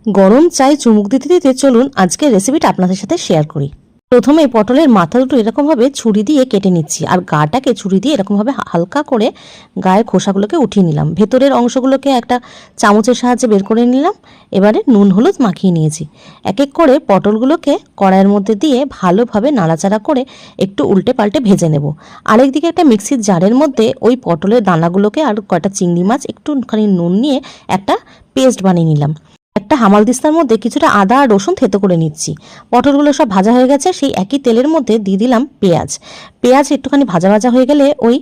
গরম চায়ে চুমুক দিতে দিতে চলুন আজকের রেসিপিটা আপনাদের সাথে শেয়ার করি। প্রথমে পটলের মাথা দুটো এরকমভাবে ছুরি দিয়ে কেটে নিচ্ছি, আর গাটাকে ছুরি দিয়ে এরকমভাবে হালকা করে গায়ের খোসাগুলোকে উঠিয়ে নিলাম। ভেতরের অংশগুলোকে একটা চামচের সাহায্যে বের করে নিলাম। এবারে নুন হলুদ মাখিয়ে নিয়েছি। এক এক করে পটলগুলোকে কড়াইয়ের মধ্যে দিয়ে ভালোভাবে নাড়াচাড়া করে একটু উল্টে পাল্টে ভেজে নেব। আরেকদিকে একটা মিক্সির জারের মধ্যে ওই পটলের দানাগুলোকে আর কয়টা চিংড়ি মাছ একটুখানি নুন নিয়ে একটা পেস্ট বানিয়ে নিলাম। একটা হামালদিস্তার মধ্যে কিছুটা আদা আর রসুন থেতো করে নিচ্ছি। পটলগুলো সব ভাজা হয়ে গেছে। সেই একই তেলের মধ্যে দিয়ে দিলাম পেঁয়াজ একটুখানি ভাজা ভাজা হয়ে গেলে ওই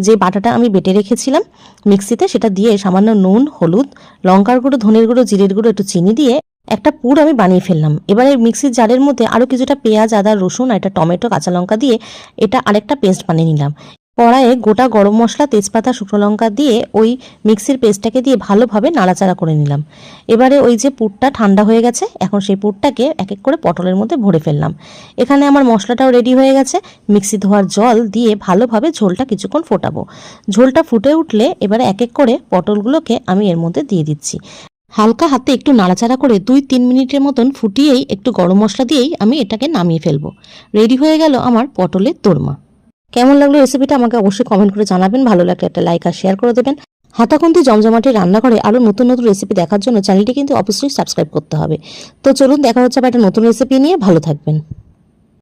যে বাটাটা আমি বেটে রেখেছিলাম মিক্সিতে সেটা দিয়ে সামান্য নুন, হলুদ, লঙ্কার গুঁড়ো, ধনের গুঁড়ো, জিরের গুঁড়ো, একটু চিনি দিয়ে একটা পুর আমি বানিয়ে ফেললাম। এবারে মিক্সির জারের মধ্যে আরও কিছুটা পেঁয়াজ, আদা, রসুন, একটা টমেটো, কাঁচা লঙ্কা দিয়ে এটা আরেকটা পেস্ট বানিয়ে নিলাম। কড়াইয়ে গোটা গরম মশলা, তেজপাতা, শুকনো লঙ্কা দিয়ে ওই মিক্সির পেস্টটাকে দিয়ে ভালোভাবে নাড়াচাড়া করে নিলাম। এবারে ওই যে পুরটা ঠান্ডা হয়ে গেছে, এখন সেই পুরটাকে এক এক করে পটলের মধ্যে ভরে ফেললাম। এখানে আমার মশলাটাও রেডি হয়ে গেছে। মিক্সি ধোয়ার জল দিয়ে ভালোভাবে ঝোলটা কিছুক্ষণ ফোটাবো। ঝোলটা ফুটে উঠলে এবারে এক এক করে পটলগুলোকে আমি এর মধ্যে দিয়ে দিচ্ছি। হালকা হাতে একটু নাড়াচাড়া করে 2-3 মিনিটের মতন ফুটিয়েই একটু গরম মশলা দিয়েই আমি এটাকে নামিয়ে ফেলবো। রেডি হয়ে গেল আমার পটলের দোরমা। কেমন লাগলো রেসিপিটা আমাকে অবশ্যই কমেন্ট করে জানাবেন। ভালো লাগলে একটা লাইক আর শেয়ার করে দেবেন। হাতাখুন্তি জমজমাটি রান্নাঘরে আরও নতুন নতুন রেসিপি দেখার জন্য চ্যানেলটি কিন্তু অবশ্যই সাবস্ক্রাইব করতে হবে। তো চলুন, দেখা হচ্ছে আবার একটা নতুন রেসিপি নিয়ে। ভালো থাকবেন।